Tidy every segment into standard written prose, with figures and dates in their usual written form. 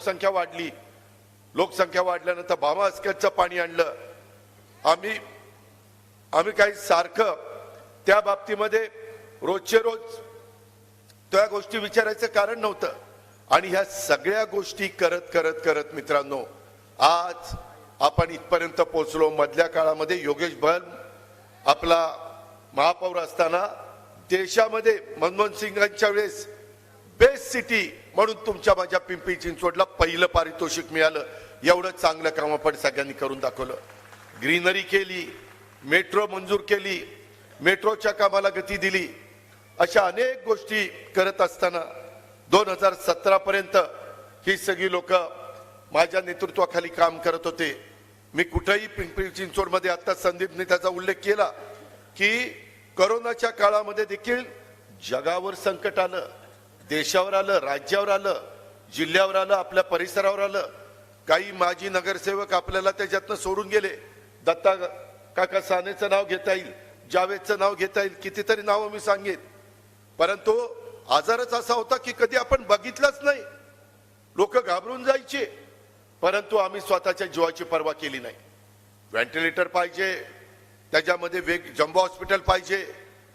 संख्या वाढली, लोकसंख्या वाढल्यानंतर भामा अस्करचं पाणी आणलं. आम्ही काही सारखं त्या बाबतीमध्ये रोजचे रोज त्या गोष्टी विचारायचं कारण नव्हतं. आणि ह्या सगळ्या गोष्टी करत करत करत मित्रांनो आज आपण इथपर्यंत पोहोचलो. मधल्या काळामध्ये योगेश बहल आपला महापौर असताना देशामध्ये मनमोहन सिंगांच्या वेळेस बेस्ट सिटी म्हणून तुमच्या माझ्या पिंपरी चिंचवडला पहिलं पारितोषिक मिळालं. एवढं चांगलं काम आपण सगळ्यांनी करून दाखवलं. ग्रीनरी केली, मेट्रो मंजूर केली, मेट्रोच्या कामाला गती दिली. अशा अनेक गोष्टी करत असताना 2017 पर्यंत ही सगळी लोक माझ्या नेतृत्वाखाली काम करत होते. मी कुठेही पिंपरी चिंचवडमध्ये आता संदीपने त्याचा उल्लेख केला की कोरोनाच्या काळामध्ये देखील जगावर संकट आलं, देशावर आलं, राज्यावर आलं, जिल्ह्यावर आलं, आपल्या परिसरावर आलं. काही माजी नगरसेवक आपल्याला त्याच्यातनं सोडून गेले. दत्ता काका सानेचं नाव घेता येईल, जावेदचं नाव घेता येईल, कितीतरी नावं मी सांगेन. परंतु आजारच असा होता की कधी आपण बघितलंच नाही. लोक घाबरून जायचे, परंतु आम्ही स्वतःच्या जीवाची पर्वा केली नाही. व्हेंटिलेटर पाहिजे, त्याच्यामध्ये जम्बो हॉस्पिटल पाहिजे,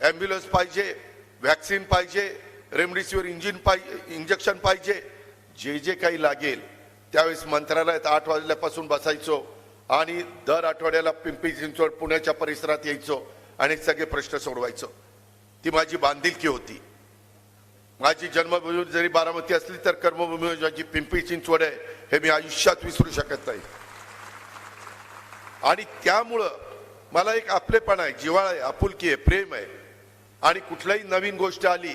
ॲम्ब्युलन्स पाहिजे, व्हॅक्सिन पाहिजे, रेमडेसिवीर इंजेक्शन पाहिजे, जे जे काही लागेल त्यावेळेस मंत्रालयात 8 वाजल्यापासून बसायचो आणि दर आठवड्याला पिंपरी चिंचवड पुण्याच्या परिसरात यायचो आणि सगळे प्रश्न सोडवायचो. ती माझी बांधिलकी होती. माझी जन्मभूमी जरी बारामती असली तर कर्मभूमी माझी पिंपरी चिंचवड आहे हे मी आयुष्यात विसरू शकत नाही. आणि त्यामुळं मला एक आपलेपणा आहे, जिव्हाळा आहे, आपुलकी आहे, प्रेम आहे. आणि कुठलाही नवीन गोष्ट आली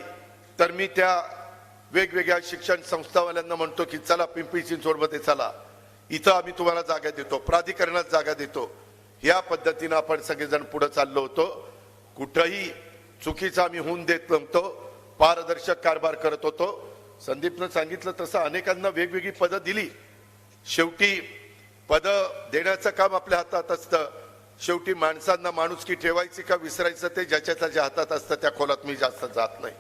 तर मी त्या वेगवेगळ्या शिक्षण संस्थावाल्यांना म्हणतो की चला पिंपरी चिंचवडमध्ये चला, इथं आम्ही तुम्हाला जागा देतो, प्राधिकरणात जागा देतो. या पद्धतीनं आपण सगळेजण पुढे चाललो होतो. कुठंही चुकीचा आम्ही होऊन देत नव्हतो, पारदर्शक कारभार करत होतो. संदीपनं सांगितलं तसं अनेकांना वेगवेगळी पदं दिली. शेवटी पदं देण्याचं काम आपल्या हातात असतं. शेवटी माणसांना माणुसकी ठेवायची का विसरायचं ते ज्याच्या त्याच्या हातात असतं. त्या खोलात मी जास्त जात नाही.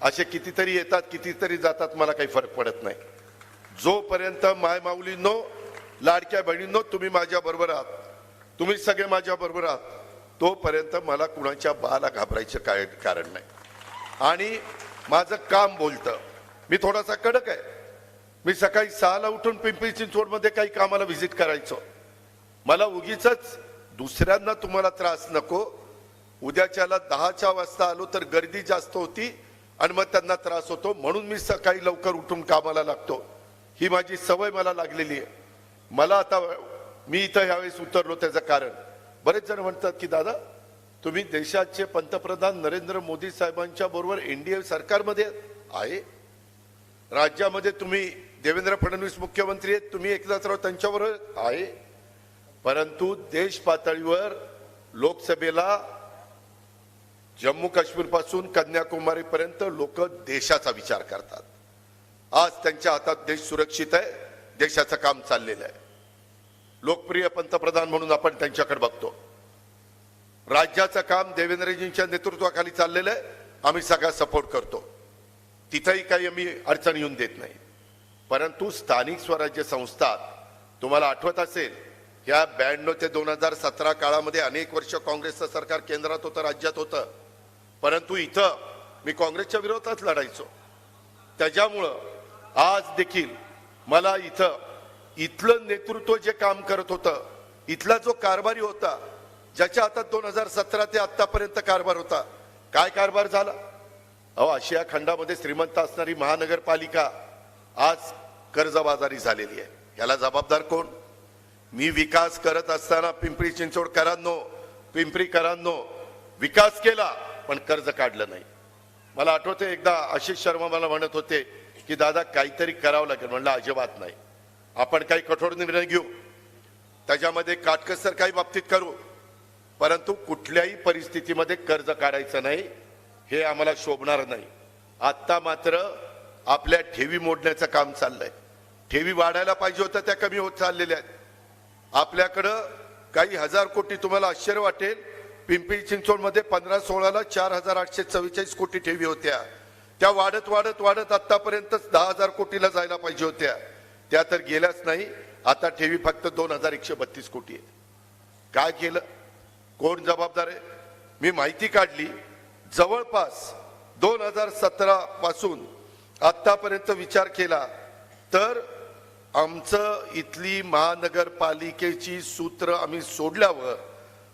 असे कितीतरी येतात, कितीतरी जातात, मला काही फरक पडत नाही. जोपर्यंत माय माऊलींनो, लाडक्या बहिणींनो, तुम्ही माझ्या बरोबर आहात, तुम्ही सगळे माझ्या बरोबर आहात, तोपर्यंत मला कुणाच्या बाला घाबरायचं काय कारण नाही. आणि माझं काम बोलतं. मी थोडासा कडक आहे. मी सकाळी 6ला उठून पिंपरी चिंचवडमध्ये काही कामाला व्हिजिट करायचो. मला उगीच दुसऱ्यांना तुम्हाला त्रास नको. उद्याच्याला 10च्या वाजता आलो तर गर्दी जास्त होती आणि मग त्यांना त्रास होतो, म्हणून मी सकाळी लवकर उठून कामाला लागतो. ही माझी सवय मला लागलेली आहे. मला आता मी इथं ह्यावेळेस उतरलो त्याचं कारण, बरेच जण म्हणतात की दादा तुम्ही देशाचे पंतप्रधान नरेंद्र मोदी साहेबांच्या बरोबर एनडीए सरकारमध्ये आहे, राज्यामध्ये तुम्ही देवेंद्र फडणवीस मुख्यमंत्री आहेत, तुम्ही एकनाथराव त्यांच्याबरोबर आहे. परंतु देश पातळीवर लोकसभेला जम्मू काश्मीर पासून कन्याकुमारी पर्यंत लोक देशाचा विचार करतात. आज त्यांच्या हातात देश सुरक्षित आहे, देशाचं काम चाललेलं आहे. लोकप्रिय पंतप्रधान म्हणून आपण त्यांच्याकडे बघतो. राज्याचं काम देवेंद्रजींच्या नेतृत्वाखाली चाललेलं आहे. आम्ही सगळा सपोर्ट करतो, तिथेही काही आम्ही अडचण येऊन देत नाही. परंतु स्थानिक स्वराज्य संस्था, तुम्हाला आठवत असेल या 92 ते 2017 काळामध्ये अनेक वर्ष काँग्रेसचं सरकार केंद्रात होतं, राज्यात होतं. परंतु इथं मी काँग्रेसच्या विरोधात लढायचो. त्याच्यामुळं आज देखील मला इथलं नेतृत्व जे काम करत होतं, इथला जो कारभारी होता, ज्याच्या हातात 2017 ते आतापर्यंत कारभार होता, काय कारभार झाला. आशिया खंडामध्ये श्रीमंत असणारी महानगरपालिका आज कर्जबाजारी झालेली आहे. याला जबाबदार कोण. मी विकास करत असताना पिंपरी चिंचवडकरांनो, पिंपरीकरांनो विकास केला पण कर्ज काढलं नाही. मला आठवते एकदा आशिष शर्मा मला म्हणत होते की दादा काहीतरी करावं लागेल. म्हणलं अजिबात नाही, आपण काही कठोर निर्णय घेऊ, त्याच्यामध्ये काटकसर काही बाबतीत करू, परंतु कुठल्याही परिस्थितीमध्ये कर्ज काढायचं नाही, हे आम्हाला शोभणार नाही. आता मात्र आपल्या ठेवी मोडण्याचं काम चाललंय. ठेवी वाढायला पाहिजे होत्या त्या कमी होत चाललेल्या आहेत. आपल्याकडं काही हजार कोटी, तुम्हाला आश्चर्य वाटेल, पिंपरी चिंचवडमध्ये 15-16ला 4,844 कोटी ठेवी होत्या. त्या वाढत वाढत वाढत आतापर्यंत 10,000 कोटीला जायला पाहिजे होत्या. त्या तर गेल्याच नाही. आता ठेवी फक्त 2132 कोटी आहे. काय केलं, कोण जबाबदार आहे? मी माहिती काढली. जवळपास 2017 पासून आतापर्यंत विचार केला तर आमचं इथली महानगरपालिकेची सूत्र आम्ही सोडल्यावर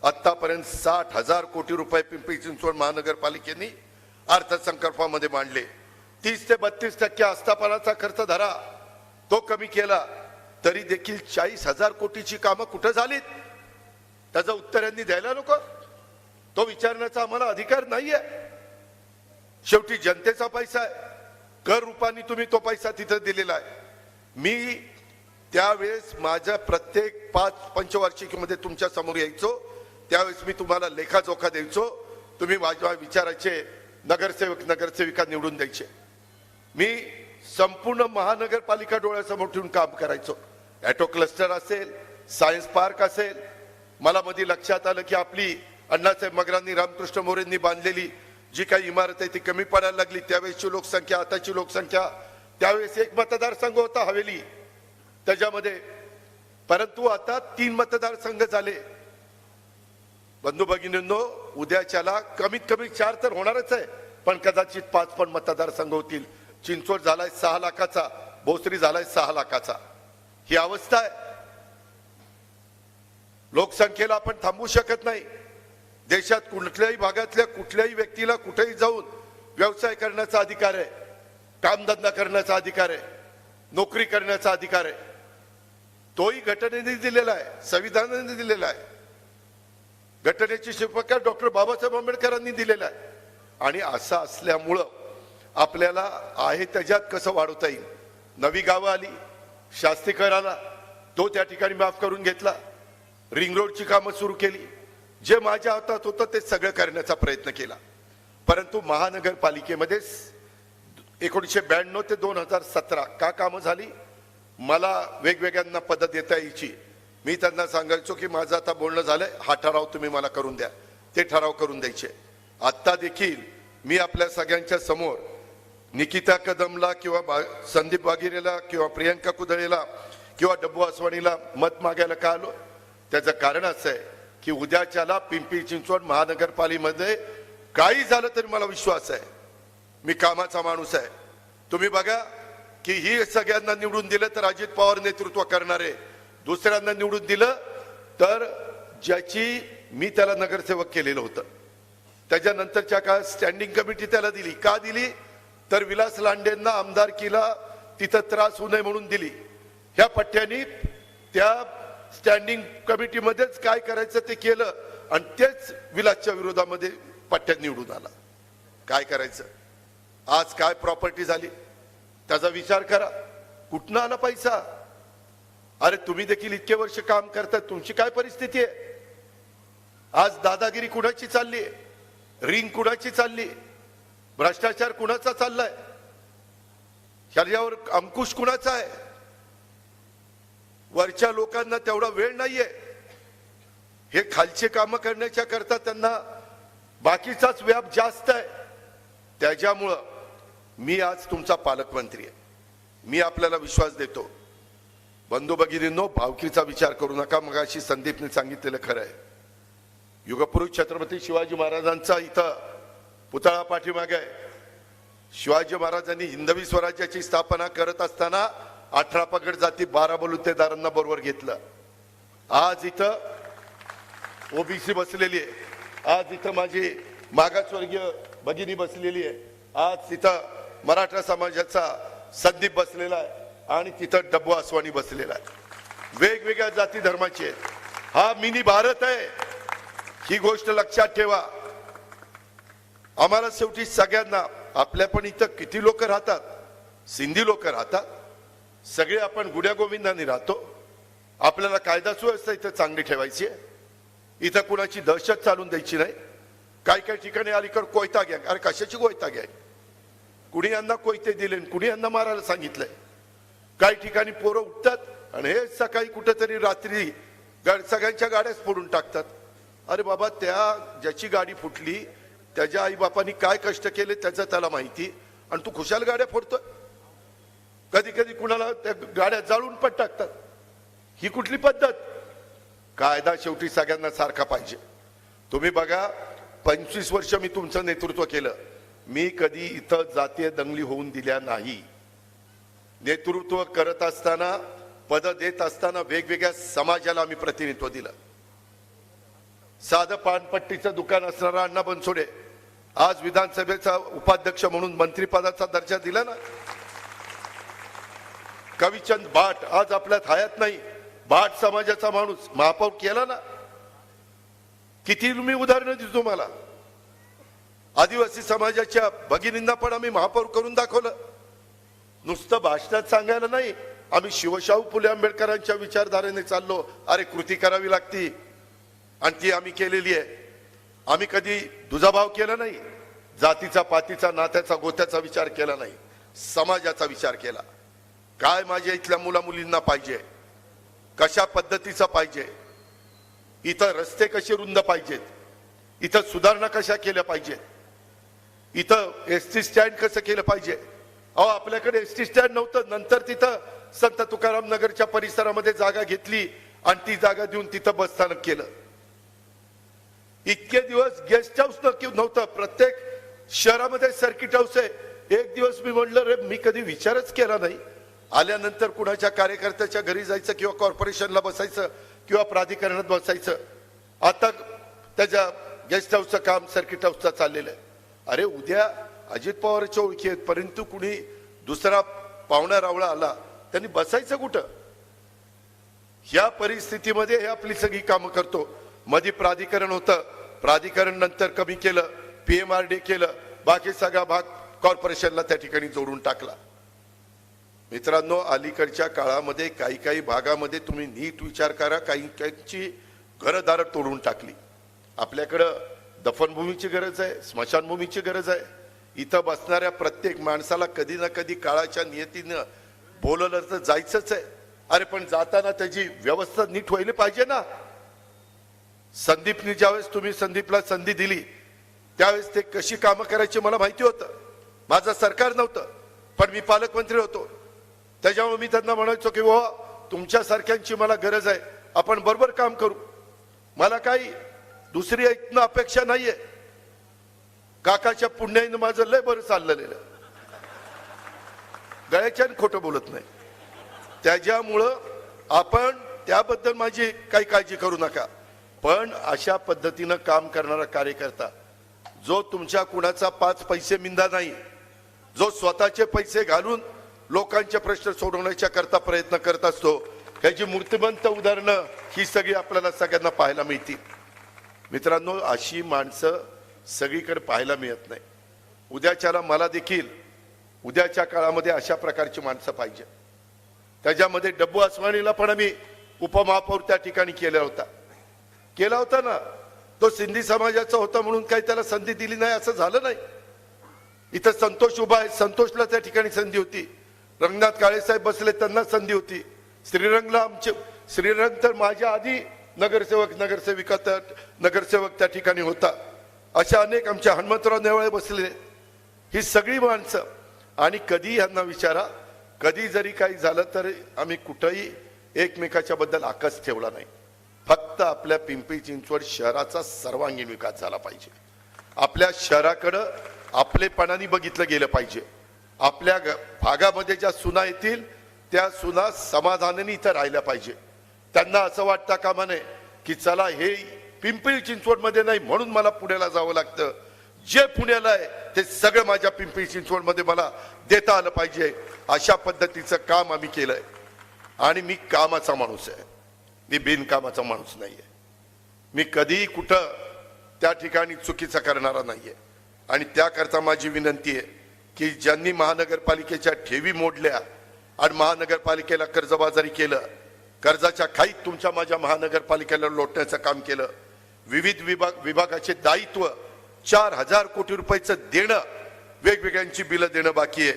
आतापर्यंत 60,000 कोटी रुपये पिंपरी चिंचवड महानगरपालिकेने अर्थसंकल्पामध्ये मांडले. 30 ते 32% आस्थापनाचा खर्च धरा, तो कमी केला तरी देखील 40,000 कोटीची कामं कुठं झालीत? त्याचं उत्तर यांनी द्यायला नको? तो विचारण्याचा आम्हाला अधिकार नाहीये. शेवटी जनतेचा पैसा आहे, कर रूपाने तुम्ही तो पैसा तिथं दिलेला आहे. मी त्यावेळेस माझ्या प्रत्येक 5 पंचवार्षिकीमध्ये तुमच्या समोर यायचो, त्यावेळेस मी तुम्हाला लेखाजोखा द्यायचो. तुम्ही माझ्या विचाराचे नगरसेवक नगरसेविका निवडून द्यायचे. मी संपूर्ण महानगरपालिका डोळ्यासमोर ठेवून काम करायचो. ॲटो क्लस्टर असेल, सायन्स पार्क असेल. मला मध्ये लक्षात आलं की आपली अण्णासाहेब मगरांनी, रामकृष्ण मोरेंनी बांधलेली जी काही इमारत आहे ती कमी पडायला लागली. त्यावेळेसची लोकसंख्या, आताची लोकसंख्या, त्यावेळेस एक मतदारसंघ होता हवेली त्याच्यामध्ये, परंतु आता 3 मतदारसंघ झाले. बंधू भगिनींनो, उद्याच्याला कमीत कमी 4 तर होणारच आहे, पण कदाचित 5 पण मतदारसंघ होतील. चिंचवड झालाय 6 लाखाचा, भोसरी झालाय 6 लाखाचा. ही अवस्था आहे. लोकसंख्येला आपण थांबवू शकत नाही. देशात कुठल्याही भागातल्या कुठल्याही व्यक्तीला कुठेही जाऊन व्यवसाय करण्याचा अधिकार आहे, कामधंदा करण्याचा अधिकार आहे, नोकरी करण्याचा अधिकार आहे. तोही घटनेने दिलेला आहे, संविधानाने दिलेला आहे. घटनेचे शिल्पकार डॉक्टर बाबासाहेब आंबेडकरांनी दिलेला आहे. आणि असं असल्यामुळं आपल्याला आहे त्याच्यात कसं वाढवता येईल. नवी गावं आली, शास्तीकर आला, तो त्या ठिकाणी माफ करून घेतला. रिंग रोडची कामं सुरू केली. जे माझ्या हातात होतं ते सगळं करण्याचा प्रयत्न केला. परंतु महानगरपालिकेमध्ये 1992 ते 2017 का कामं झाली? मला वेगवेगळ्यांना पदं देता यायची. मी त्यांना सांगायचो की माझं आता बोलणं झालंय, हा ठराव तुम्ही मला करून द्या. ते ठराव करून द्यायचे. आता देखील मी आपल्या सगळ्यांच्या समोर निकिता कदमला किंवा संदीप वागिरेला किंवा प्रियंका कुदळेला किंवा डब्बू आसवाणीला मत मागायला का आलो? त्याचं कारण असं आहे की उद्याच्याला पिंपरी चिंचवड महानगरपालिकेमध्ये काही झालं तरी मला विश्वास आहे, मी कामाचा माणूस आहे. तुम्ही बघा की ही सगळ्यांना निवडून दिलं तर अजित पवार नेतृत्व करणारे, दुसऱ्यांना निवडून दिलं तर ज्याची मी त्याला नगरसेवक केलेलं होतं, त्याच्यानंतरच्या काळात स्टँडिंग कमिटी त्याला दिली. का दिली? तर विलास लांडेंना आमदारकीला तिथं त्रास होऊ नये म्हणून दिली. ह्या पट्ट्यांनी त्या स्टँडिंग कमिटीमध्येच काय करायचं ते केलं आणि तेच विलासच्या विरोधामध्ये पट्ट्यात निवडून आला. काय करायचं? आज काय प्रॉपर्टी झाली त्याचा विचार करा. कुठनं आला पैसा? अरे तुम्ही देखील इतके वर्ष काम करतात, तुमची काय परिस्थिती आहे? आज दादागिरी कुणाची चालली आहे? रिंग कुणाची चालली? भ्रष्टाचार कुणाचा चाललाय? ह्याच्यावर अंकुश कुणाचा आहे? वरच्या लोकांना तेवढा वेळ नाहीये. हे खालचे काम करण्याच्या करता त्यांना बाकीचाच व्याप जास्त आहे. त्याच्यामुळं मी आज तुमचा पालकमंत्री आहे. मी आपल्याला विश्वास देतो. बंधू भगिनींनो, भावकीचा विचार करू नका. मगाशी संदीपने सांगितलेलं खरं आहे. युगपुरुष छत्रपती शिवाजी महाराजांचा इथं पुतळा पाठीमागे आहे. शिवाजी महाराजांनी हिंदवी स्वराज्याची स्थापना करत असताना 18 पगड जाती 12 बलुतेदारांना बरोबर घेतलं. आज इथं ओबीसी बसलेली आहे. आज इथं माझी मागासवर्गीय भगिनी बसलेली आहे. आज तिथं मराठा समाजाचा संदीप बसलेला आहे आणि तिथं डब्बू आसवाणी बसलेला आहे. वेगवेगळ्या जाती धर्माचे आहेत. हा मिनी भारत आहे. ही गोष्ट लक्षात ठेवा. आम्हाला शेवटी सगळ्यांना, आपल्या पण इथं किती लोक राहतात? सिंधी लोक राहतात. सगळे आपण गुड्या गोविंदाने राहतो. आपल्याला कायदा सुव्यवस्था इथं चांगली ठेवायची आहे. इथं कुणाची दहशत चालून द्यायची नाही. काही काही ठिकाणी अलीकडे कोयता गँग. अरे कशाची कोयता गँग? कुणी यांना कोयते दिले, कुणी यांना मारायला सांगितलंय. काही ठिकाणी पोरं उठतात आणि हे सकाळी कुठेतरी रात्री सगळ्यांच्या गाड्याच फोडून टाकतात. अरे बाबा, त्या ज्याची गाडी फुटली त्याच्या आई बापांनी काय कष्ट केले त्याचं त्याला माहिती, आणि तू खुशाल गाड्या फोडतोय. कधी कधी कुणाला त्या गाड्या जाळून पण टाकतात. ही कुठली पद्धत? कायदा शेवटी सगळ्यांना सारखा पाहिजे. तुम्ही बघा, 25 वर्ष मी तुमचं नेतृत्व केलं. मी कधी इथं जातीय दंगली होऊन दिल्या नाही. नेतृत्व करत असताना, पद देत असताना वेगवेगळ्या समाजाला आम्ही प्रतिनिधित्व दिलं. साधं पानपट्टीचं दुकान असणारा अण्णा बनसोडे आज विधानसभेचा उपाध्यक्ष म्हणून मंत्रिपदाचा दर्जा दिला ना. कविचंद भाट आज आपल्यात हयात नाही, भाट समाजाचा माणूस महापौर केला ना. किती मी उदाहरणं देतो तुम्हाला. आदिवासी समाजाच्या भगिनींना पण आम्ही महापौर करून दाखवलं. नुसतं भाषणात सांगायला नाही, आम्ही शिवशाहू फुले आंबेडकरांच्या विचारधारेने चाललो. अरे कृती करावी लागती आणि ती आम्ही केलेली आहे. आम्ही कधी दुजाभाव केला नाही, जातीचा पातीचा नात्याचा गोत्याचा विचार केला नाही, समाजाचा विचार केला. काय माझ्या इथल्या मुला मुलींना पाहिजे, कशा पद्धतीचं पाहिजे, इथं रस्ते कसे रुंद पाहिजेत, इथं सुधारणा कशा केल्या पाहिजेत, इथं एसटी स्टँड कसं केलं पाहिजे. अहो आपल्याकडे एसटी स्टँड नव्हतं, नंतर तिथं संत तुकाराम नगरच्या परिसरामध्ये जागा घेतली आणि ती जागा देऊन तिथं बसस्थानक केलं. इतके दिवस गेस्ट हाऊस नव्हतं, प्रत्येक शहरामध्ये सर्किट हाऊस आहे. एक दिवस मी म्हणलं रे, मी कधी विचारच केला नाही. आल्यानंतर कुणाच्या कार्यकर्त्याच्या घरी जायचं किंवा कॉर्पोरेशनला बसायचं किंवा प्राधिकरणात बसायचं. आता त्याच्या गेस्ट हाऊसचं काम सर्किट हाऊसचं चाललेलं आहे. अरे उद्या अजित पवारच्या ओळखी आहेत, परंतु कुणी दुसरा पाहुणा रावळा आला त्यांनी बसायचं कुठं? ह्या परिस्थितीमध्ये हे आपली सगळी कामं करतो. मध्ये प्राधिकरण होतं, प्राधिकरण नंतर कमी केलं, PMRD केलं, बाकी सगळा भाग कॉर्पोरेशनला त्या ठिकाणी जोडून टाकला. मित्रांनो, अलीकडच्या काळामध्ये काही काही भागामध्ये तुम्ही नीट विचार करा, काही काहींची घरदार तोडून टाकली. आपल्याकडं दफनभूमीची गरज आहे, स्मशानभूमीची गरज आहे. इथं बसणाऱ्या प्रत्येक माणसाला कधी ना कधी काळाच्या नियतीनं बोलवलं तर जायचंच आहे. अरे पण जाताना त्याची व्यवस्था नीट व्हायला पाहिजे ना. संदीपनी ज्यावेळेस तुम्ही संदीपला संधी दिली त्यावेळेस ते कशी कामं करायची मला माहिती होतं. माझं सरकार नव्हतं, पण मी पालकमंत्री होतो. त्याच्यामुळे मी त्यांना म्हणायचो की हो तुमच्यासारख्यांची मला गरज आहे, आपण बरोबर काम करू. मला काही दुसरी ऐकणं अपेक्षा नाहीये. काकाच्या पुण्याईनं माझं लय बरं चाललेलं, गळ्याच्यानं खोटं बोलत नाही. त्याच्यामुळं आपण त्याबद्दल माझी काही काळजी करू नका. पण अशा पद्धतीनं काम करणारा कार्यकर्ता जो तुमच्या कुणाचा 5 पैसे मिंदा नाही, जो स्वतःचे पैसे घालून लोकांचे प्रश्न सोडवण्याच्या करता प्रयत्न करत असतो, ह्याची मूर्तिमंत उदाहरणं ही सगळी आपल्याला सगळ्यांना पाहायला मिळतील. मित्रांनो, अशी माणसं सगळीकडे पाहायला मिळत नाही. उद्याच्याला मला देखील उद्याच्या काळामध्ये अशा प्रकारची माणसं पाहिजे. त्याच्यामध्ये डब्बू आसवानीला पण आम्ही उपमहापौर त्या ठिकाणी केला होता ना. तो सिंधी समाजाचा होता म्हणून काही त्याला संधी दिली नाही असं झालं नाही. इथं संतोष उभा आहे, संतोषला त्या ठिकाणी संधी होती. रंगनाथ काळेसाहेब बसले, त्यांना संधी होती. श्रीरंग तर माझ्या आधी नगरसेवक त्या ठिकाणी होता. अशा अनेक आमच्या हनुमंतराव नेवाळे बसले. ही सगळी माणसं. आणि कधी यांना विचारा, कधी जरी काही झालं तर आम्ही कुठंही एकमेकाच्या बद्दल आकस ठेवला नाही. फक्त आपल्या पिंपरी चिंचवड शहराचा सर्वांगीण विकास झाला पाहिजे. आपल्या शहराकडं आपलेपणाने बघितलं गेलं पाहिजे. आपल्या भागामध्ये ज्या सुना येतील त्या सुना समाधानाने इथं राहिल्या पाहिजे. त्यांना असं वाटतं कामा नये की चला हे पिंपरी चिंचवडमध्ये नाही म्हणून मला पुण्याला जावं लागतं. जे पुण्याला आहे ते सगळं माझ्या पिंपरी चिंचवडमध्ये मला देता आलं पाहिजे. अशा पद्धतीचं काम आम्ही केलंय. आणि मी कामाचा माणूस आहे, मी बिनकामाचा माणूस नाहीये. मी कधीही कुठं त्या ठिकाणी चुकीचं करणारा नाहीये. आणि त्याकरता माझी विनंती आहे की ज्यांनी महानगरपालिकेच्या ठेवी मोडल्या आणि महानगरपालिकेला कर्जबाजारी केलं, कर्जाच्या खाईत तुमच्या माझ्या महानगरपालिकेला लोटण्याचं काम केलं, विविध विभागाचे दायित्व 4000 कोटी रुपयाचं देणं, वेगवेगळ्यांची बिलं देणं बाकी आहे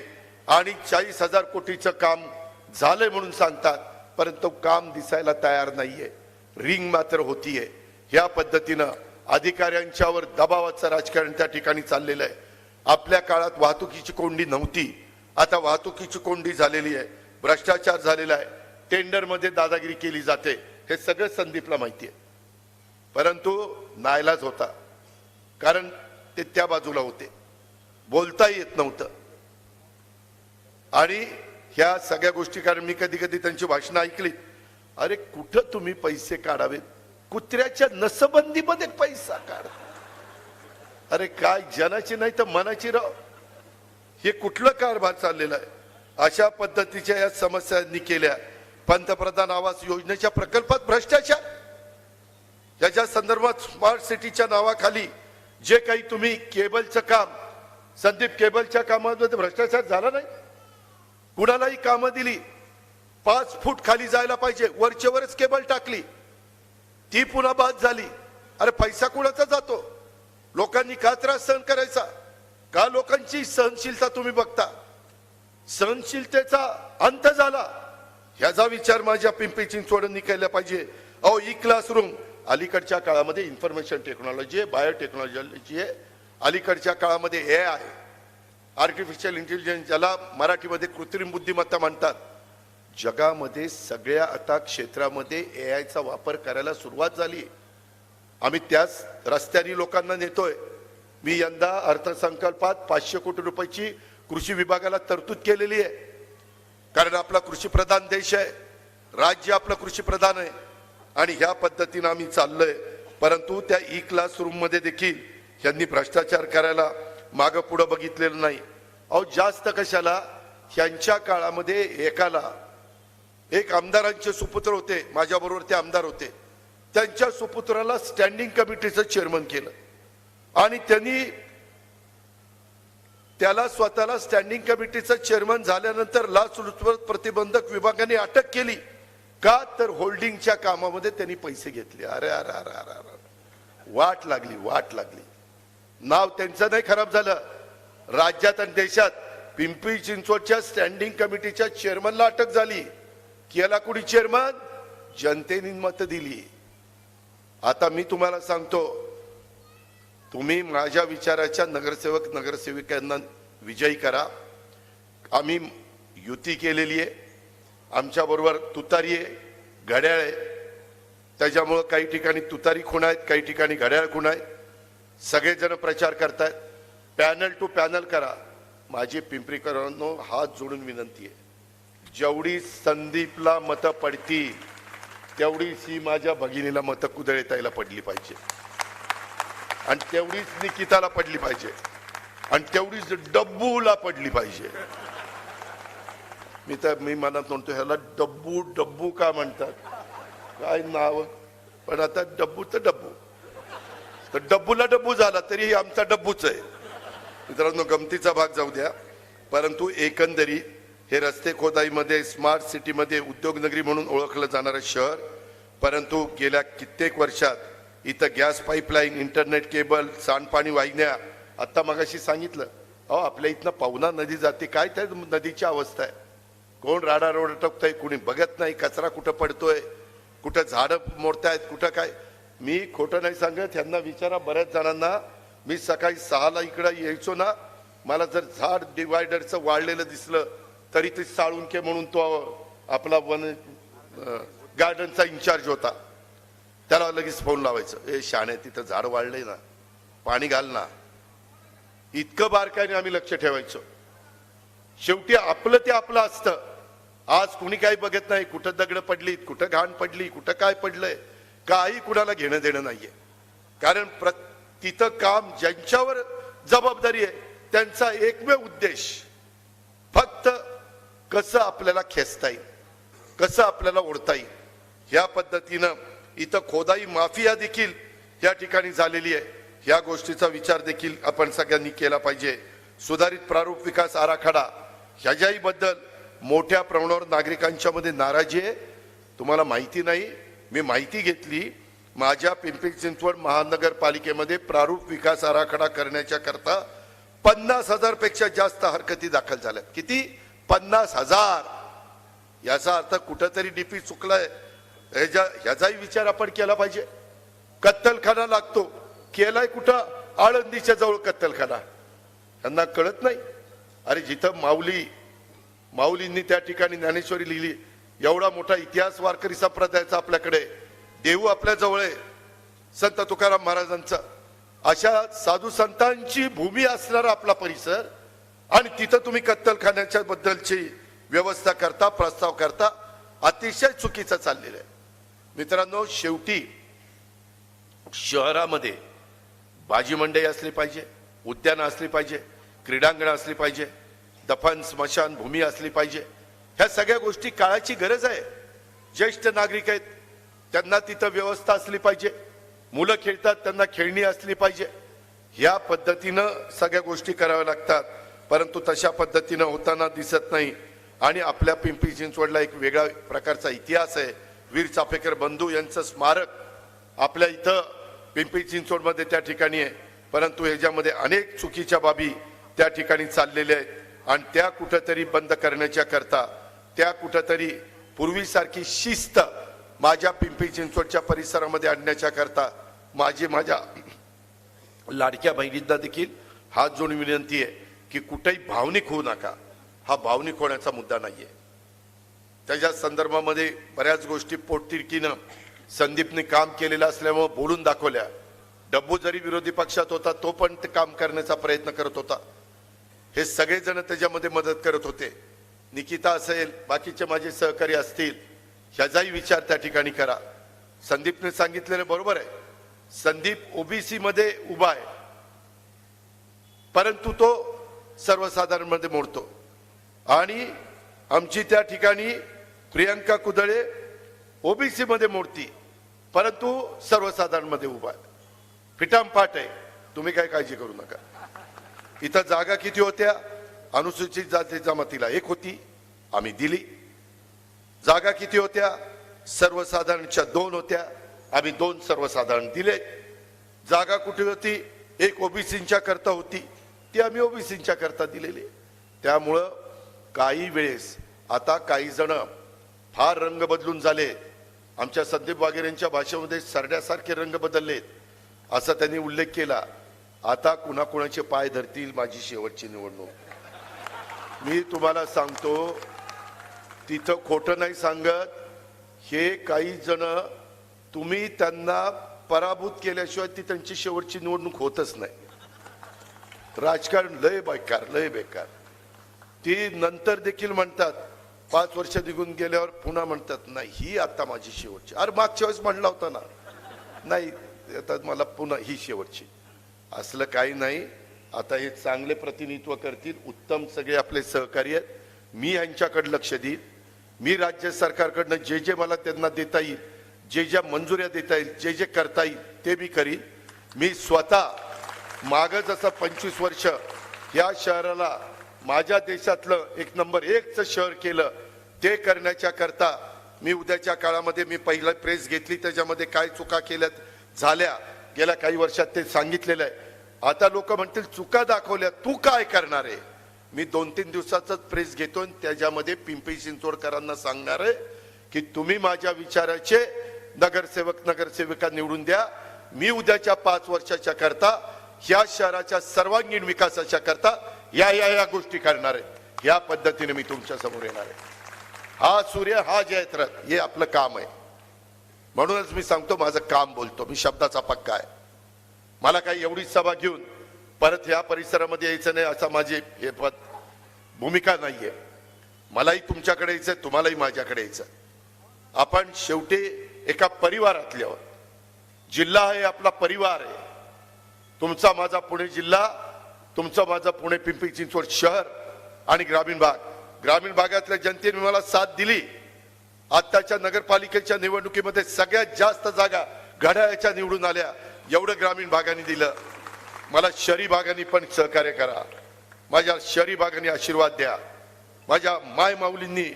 आणि 40,000 कोटीचं काम झालंय म्हणून सांगतात, परंतु काम दिसायला तयार नाहीये. रिंग मात्र होतीये. ह्या पद्धतीनं अधिकाऱ्यांच्यावर दबावाचं राजकारण त्या ठिकाणी चाललेलं आहे. आपल्या काळात वाहतुकीची कोंडी नव्हती. आता वाहतुकीची कोंडी झालेली आहे, भ्रष्टाचार झालेला आहे, टेंडर मध्ये दादागिरी केली जाते, हे सगळं संदीपला माहिती आहे. परंतु नाईलाज होता, कारण ते त्या बाजूला होते, बोलता येत नव्हतं. आणि ह्या सगळ्या गोष्टी, कारण मी कधी कधी त्यांची भाषणं ऐकली, अरे कुठं तुम्ही पैसे काढावे, कुत्र्याच्या नसबंदीमध्ये पैसा काढ. अरे काय जनाची नाही तर मनाची राव, हे कुठलं कारभार चाललेला आहे. अशा पद्धतीच्या या समस्यांनी केल्या. पंतप्रधान आवास योजनेच्या प्रकल्पात भ्रष्टाचार, याच्या संदर्भात स्मार्ट सिटीच्या नावाखाली जे काही तुम्ही केबलचं काम, संदीप केबलच्या कामामध्ये भ्रष्टाचार झाला नाही. कुणालाही कामं दिली, 5 फूट खाली जायला पाहिजे, वरचे वरच केबल टाकली, ती पुन्हा बाद झाली. अरे पैसा कुणाचा जातो? लोकांनी का त्रास सहन करायचा? का लोकांची सहनशीलता तुम्ही बघता? सहनशीलतेचा अंत झाला, ह्याचा विचार माझ्या पिंपरी चिंचवडनी केला पाहिजे. अहो, ई क्लासरूम अलीकडच्या काळामध्ये इन्फॉर्मेशन टेक्नॉलॉजी आहे, बायोटेक्नॉलॉजी आहे, अलीकडच्या काळामध्ये AI, आर्टिफिशियल इंटेलिजन्स, ज्याला मराठीमध्ये कृत्रिम बुद्धिमत्ता म्हणतात, जगामध्ये सगळ्या आता क्षेत्रामध्ये AIचा वापर करायला सुरुवात झाली. आम्ही त्याच रस्त्याने लोकांना नेतोय. मी यंदा अर्थसंकल्पात 500 कोटी रुपयाची कृषी विभागाला तरतूद केलेली आहे, कारण आपला कृषी प्रधान देश आहे, राज्य आपलं कृषी प्रधान आहे, आणि ह्या पद्धतीने आम्ही चाललोय. परंतु त्या ई क्लासरूम मध्ये देखील यांनी भ्रष्टाचार करायला मागं पुढं बघितलेलं नाही. अहो, जास्त कशाला, ह्यांच्या काळामध्ये एक आमदारांचे सुपुत्र होते, माझ्याबरोबर ते आमदार होते, त्यांच्या सुपुत्राला स्टँडिंग कमिटीचं चेअरमन केलं, आणि त्यांनी त्याला स्वतःला स्टँडिंग कमिटीचं चेअरमन झाल्यानंतर लाचलुचपत प्रतिबंधक विभागाने अटक केली. का तर होल्डिंगच्या कामामध्ये त्यांनी पैसे घेतले. अरे अरे अरे अरे अरे, वाट लागली. नाव त्यांचं नाही खराब झालं, राज्यात आणि देशात. पिंपरी चिंचवडच्या स्टँडिंग कमिटीच्या चेअरमनला अटक झाली. केला कुणी चेअरमन? जनतेने मत दिली. आता मी तुम्हाला सांगतो, तुम्ही माझ्या विचाराच्या नगरसेवक नगरसेविकांना विजयी करा. आम्ही युती केलेली आहे, आमच्या बरोबर तुतारी आहे, घड्याळ आहे. त्याच्यामुळं काही ठिकाणी तुतारी खूण आहेत, काही ठिकाणी घड्याळ खूण आहेत. सगळेजण प्रचार करतायत. पॅनल टू पॅनल करा. माझी पिंपरीकरांनो हात जोडून विनंती आहे, जेवढी संदीपला मतं पडतील तेवढीच ही माझ्या भगिनीला मतं कुदळताईला पडली पाहिजे, आणि तेवढीच निकिताला पडली पाहिजे, आणि तेवढीच डब्बूला पडली पाहिजे. मी मनात म्हणतो, ह्याला डब्बू डब्बू का म्हणतात, काय नाव, पण आता डब्बू तर डब्बू, तर डब्बूला डब्बू झाला तरी आमचा डब्बूच आहे. मित्रांनो, गमतीचा भाग जाऊ द्या, परंतु एकंदरीत हे रस्ते खोदाईमध्ये, स्मार्ट सिटीमध्ये उद्योगनगरी म्हणून ओळखलं जाणारं शहर, परंतु गेल्या कित्येक वर्षात इथं गॅस पाईपलाईन, इंटरनेट केबल, सांडपाणी वाहिन्या, आता मगाशी सांगितलं, अहो आपल्या इथनं पवना नदी जाते, काय त्या नदीची अवस्था आहे. कोण राडारोड टाकतंय, कुणी बघत नाही. कचरा कुठं पडतोय, कुठं झाडं मोडतायत, कुठं काय. मी खोटं नाही सांगत, ह्यांना विचारा, बऱ्याच जणांना. मी सकाळी 6ला इकडं यायचो ना, मला जर झाड डिवायडरचं वाढलेलं दिसलं तरी ते साळुंके म्हणून तो आपला वन गार्डनचा इन्चार्ज होता, त्याला लगेच फोन लावायचं, ए शाणे तिथं झाड वाढलंय ना, पाणी घाल ना. इतकं बारकाईने आम्ही लक्ष ठेवायचो. शेवटी आपलं ते आपलं असतं. आज कुणी काही बघत नाही, कुठं दगड पडलीत, कुठं घाण पडली, कुठं काय पडलंय, काही कुणाला घेणं देणं नाहीये. कारण तिथं काम ज्यांच्यावर जबाबदारी आहे त्यांचा एकमेव उद्देश फक्त कसं आपल्याला खेचता येईल, कसं आपल्याला ओढता येईल. ह्या पद्धतीनं इथं खोदाई माफिया देखील या ठिकाणी झालेली आहे. ह्या गोष्टीचा विचार देखील आपण सगळ्यांनी केला पाहिजे. सुधारित प्रारूप विकास आराखडा ह्याच्याही बद्दल मोठ्या प्रमाणावर नागरिकांच्या मध्ये नाराजी आहे. तुम्हाला माहिती नाही, मी माहिती घेतली. माझ्या पिंपरी चिंचवड महानगरपालिकेमध्ये प्रारूप विकास आराखडा करण्याच्या करता 50,000 पेक्षा जास्त हरकती दाखल झाल्या. किती? 50,000. याचा अर्थ कुठंतरी डीपी चुकलाय, ह्याचाही विचार आपण केला पाहिजे. कत्तलखाना लागतो, केलाय कुठं? आळंदीच्या जवळ कत्तलखाना. त्यांना कळत नाही. अरे जिथं माऊली माऊलींनी त्या ठिकाणी ज्ञानेश्वरी लिहिली, एवढा मोठा इतिहास वारकरी संप्रदायाचा आपल्याकडे, देऊ आपल्या जवळ आहे संत तुकाराम महाराजांचा. अशा साधू संतांची भूमी असणारा आपला परिसर, आणि तिथं तुम्ही कत्तलखान्याच्या बद्दलची व्यवस्था करता, प्रस्ताव करता, अतिशय चुकीचं चाललेलं आहे. मित्रांनो, शेवटी शहरामध्ये भाजी मंडई असली पाहिजे, उद्यानं असली पाहिजे, क्रीडांगण असली पाहिजे, दफन स्मशान भूमी असली पाहिजे. ह्या सगळ्या गोष्टी काळाची गरज आहे. ज्येष्ठ नागरिक आहेत त्यांना तिथं व्यवस्था असली पाहिजे, मुलं खेळतात त्यांना खेळणी असली पाहिजे. ह्या पद्धतीनं सगळ्या गोष्टी कराव्या लागतात, परंतु तशा पद्धतीनं होताना दिसत नाही. आणि आपल्या पिंपरी चिंचवडला एक वेगळा प्रकारचा इतिहास आहे. वीर चाफेकर बंधू यांचं स्मारक आपल्या इथं पिंपरी चिंचवडमध्ये त्या ठिकाणी आहे, परंतु ह्याच्यामध्ये अनेक चुकीच्या बाबी त्या ठिकाणी चाललेल्या आहेत. आणि त्या कुठंतरी बंद करण्याच्या करता, त्या कुठंतरी पूर्वीसारखी शिस्त माझ्या पिंपरी चिंचवडच्या परिसरामध्ये आणण्याच्या करता माझ्या लाडक्या बहिणींना देखील हात जोडून विनंती आहे की कुठेही भावनिक होऊ नका. हा भावनिक होण्याचा मुद्दा नाहीये. त्याच्या संदर्भामध्ये बऱ्याच गोष्टी पोटतिडकीनं संदीपने काम केलेलं असल्यामुळे बोलून दाखवल्या. डब्बू जरी विरोधी पक्षात होता तो पण ते काम करण्याचा प्रयत्न करत होता. हे सगळेजण त्याच्यामध्ये मदत करत होते. निकिता असेल, बाकीचे माझे सहकारी असतील, ह्याचाही विचार त्या ठिकाणी करा. संदीपने सांगितलेलं बरोबर आहे. संदीप ओबीसी मध्ये उभा आहे, परंतु तो सर्वसाधारण मध्ये मोडतो. आणि आमची त्या ठिकाणी प्रियंका कुदळे ओबीसी मध्ये मोडती, परंतु सर्वसाधारण मध्ये उभा आहे. फिटामफाट आहे. तुम्ही काय काळजी करू नका. इथं जागा किती होत्या? अनुसूचित जाती जमातीला 1 होती, आम्ही दिली. जागा किती होत्या? सर्वसाधारणच्या 2 होत्या, आम्ही 2 सर्वसाधारण दिले. जागा कुठे होती? 1 ओबीसींच्या करता होती, ती आम्ही ओबीसींच्या करता दिलेली. त्यामुळं काही वेळेस आता काही जण फार रंग बदलून झाले. आमच्या संदीप वागेरेंच्या भाषेमध्ये सरड्यासारखे रंग बदललेत असा त्यांनी उल्लेख केला. आता कुणाकुणाचे पाय धरतील माझी शेवटची निवडणूक. मी तुम्हाला सांगतो, तिथं खोटं नाही सांगत. हे काही जण तुम्ही त्यांना पराभूत केल्याशिवाय ती त्यांची शेवटची निवडणूक होतच नाही. राजकारण लय बेकार, लय बेकार. ती नंतर देखील म्हणतात, 5 वर्ष निघून गेल्यावर पुन्हा म्हणतात नाही ही आता माझी शेवटची. अरे मागच्या वेळेस म्हणला होता ना, नाही आता मला पुन्हा ही शेवटची. असलं काही नाही. आता हे चांगले प्रतिनिधित्व करतील, उत्तम सगळे आपले सहकारी आहेत. मी यांच्याकडे लक्ष देईल. मी राज्य सरकारकडनं जे जे मला त्यांना देता येईल, जे ज्या मंजुऱ्या देता येईल, जे जे करता येईल ते मी करीन. मी स्वतः मागं जसं 25 वर्ष या शहराला माझ्या देशातलं 1 नंबर 1चं शहर केलं, ते करण्याच्या करता मी उद्याच्या काळामध्ये मी पहिला प्रेस घेतली, त्याच्यामध्ये काय चुका केल्यात झाल्या गेल्या काही वर्षात ते सांगितलेलं आहे. आता लोक म्हणतील चुका दाखवल्या, तू काय करणार आहे? मी 2-3 दिवसाचाच प्रेस घेतो आणि त्याच्यामध्ये पिंपरी चिंचवडकरांना सांगणार आहे की तुम्ही माझ्या विचाराचे नगरसेवक नगरसेविका निवडून द्या. मी उद्याच्या 5 वर्षाच्या करता या शहराच्या सर्वांगीण विकासाच्या करता या गोष्टी करणार आहे. या पद्धतीने मी तुमच्या समोर येणार आहे. हा सूर्य हा जयत्रथ, हे आपलं काम आहे. म्हणूनच मी सांगतो, माझं काम बोलतो. मी शब्दाचा पक्का आहे. मला काही एवढी सभा घेऊन परत या परिसरामध्ये यायचं नाही असा माझी हे भूमिका नाहीये. मलाही तुमच्याकडे यायचं, तुम्हालाही माझ्याकडे यायचं. आपण शेवटी एका परिवारातले आहोत. जिल्हा आहे आपला परिवार आहे. तुमचा माझा पुणे जिल्हा, तुमचा माझा पुणे पिंपरी चिंचवड शहर आणि ग्रामीण भाग. ग्रामीण भागातल्या जनतेने मला साथ दिली. आताच्या नगरपालिकेच्या निवडणुकीमध्ये सगळ्यात जास्त जागा घड्याळाच्या निवडून आल्या. एवढं ग्रामीण भागाने दिलं. मला शहरी भागाने पण सहकार्य करा. माझ्या शहरी भागाने आशीर्वाद द्या. माझ्या माय माऊलींनी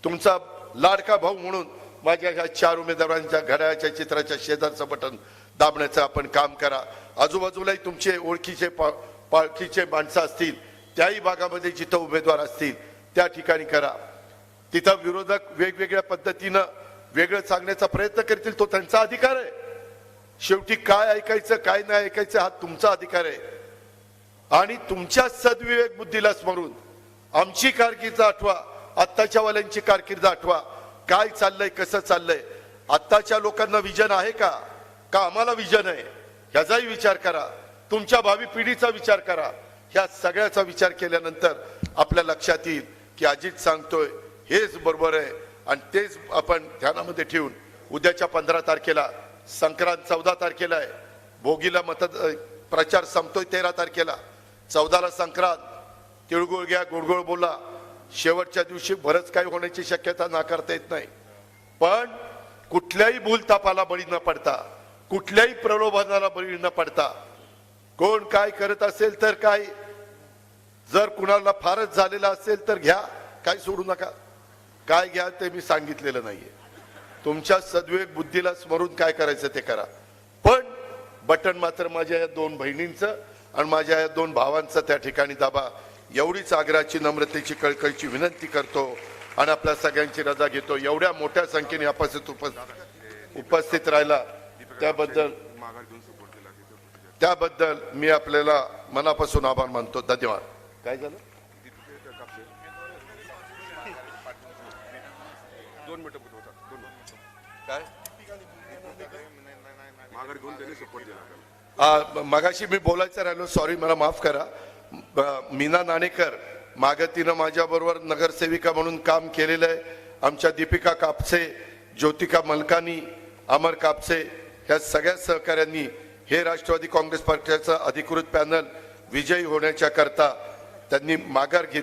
तुमचा लाडका भाऊ म्हणून माझ्या ह्या 4 उमेदवारांच्या घड्याळाच्या चित्राच्या शेजारचं बटन दाबण्याचं आपण काम करा. आजूबाजूलाही तुमचे ओळखीचे पाळखीचे माणसं असतील, त्याही भागामध्ये जिथं उमेदवार असतील त्या ठिकाणी करा. तिथं विरोधक वेगवेगळ्या पद्धतीनं वेगळं सांगण्याचा प्रयत्न करतील, तो त्यांचा अधिकार आहे. शेवटी काय ऐकायचं काय नाही ऐकायचं हा तुमचा अधिकार आहे. आणि तुमच्या सद्विवेक बुद्धीला स्मरून आमची कारकीर्द आठवा, आत्ताच्या वाल्यांची कारकीर्द आठवा. काय चाललंय, कसं चाललंय. आत्ताच्या लोकांना विजन आहे का आम्हाला विजन आहे ह्याचाही विचार करा. तुमच्या भावी पिढीचा विचार करा. ह्या सगळ्याचा विचार केल्यानंतर आपल्या लक्षात येईल की अजित सांगतोय हेच बरोबर आहे. आणि तेच आपण ध्यानामध्ये ठेवून उद्याच्या 15 तारखेला संक्रांत, 14 तारखेला आहे भोगीला प्रचार संपतोय 13 तारखेला, 14ला संक्रांत. तिळगुळ घ्या, गोडगोड बोला. शेवटच्या दिवशी बरंच काही होण्याची शक्यता नाकारता येत नाही. पण कुठल्याही भूलतापाला बळी न पडता, कुठल्याही प्रलोभनाला बळी न पडता, कोण काय करत असेल तर काय, जर कुणाला फारच झालेला असेल तर घ्या, काय सोडू नका. काय घ्या ते मी सांगितलेलं नाहीये. तुमच्या सद्विवेक बुद्धीला स्मरून काय करायचं ते करा. पण बटन मात्र माझ्या या 2 बहिणींचं आणि माझ्या या 2 भावांचं त्या ठिकाणी दाबा. एवढीच आग्रहाची, नम्रतेची, कळकळीची विनंती करतो आणि आपल्या सगळ्यांची रजा घेतो. एवढ्या मोठ्या संख्येने उपस्थित राहिला त्याबद्दल मी आपल्याला मनापासून आभार मानतो. धन्यवाद. काय झालं? मगाशी मी बोलायचं राहिलो, सॉरी, मला माफ करा. मीना नाणेकर मागतीनं माझ्या बरोबर नगरसेविका म्हणून काम केलेलं आहे. आमच्या दीपिका कापसे, ज्योतिका मलकानी, अमर कापसे ह्या सगळ्या सहकाऱ्यांनी हे राष्ट्रवादी काँग्रेस पक्षाचं अधिकृत पॅनल विजयी होण्याच्या करता त्यांनी माघार घेतली.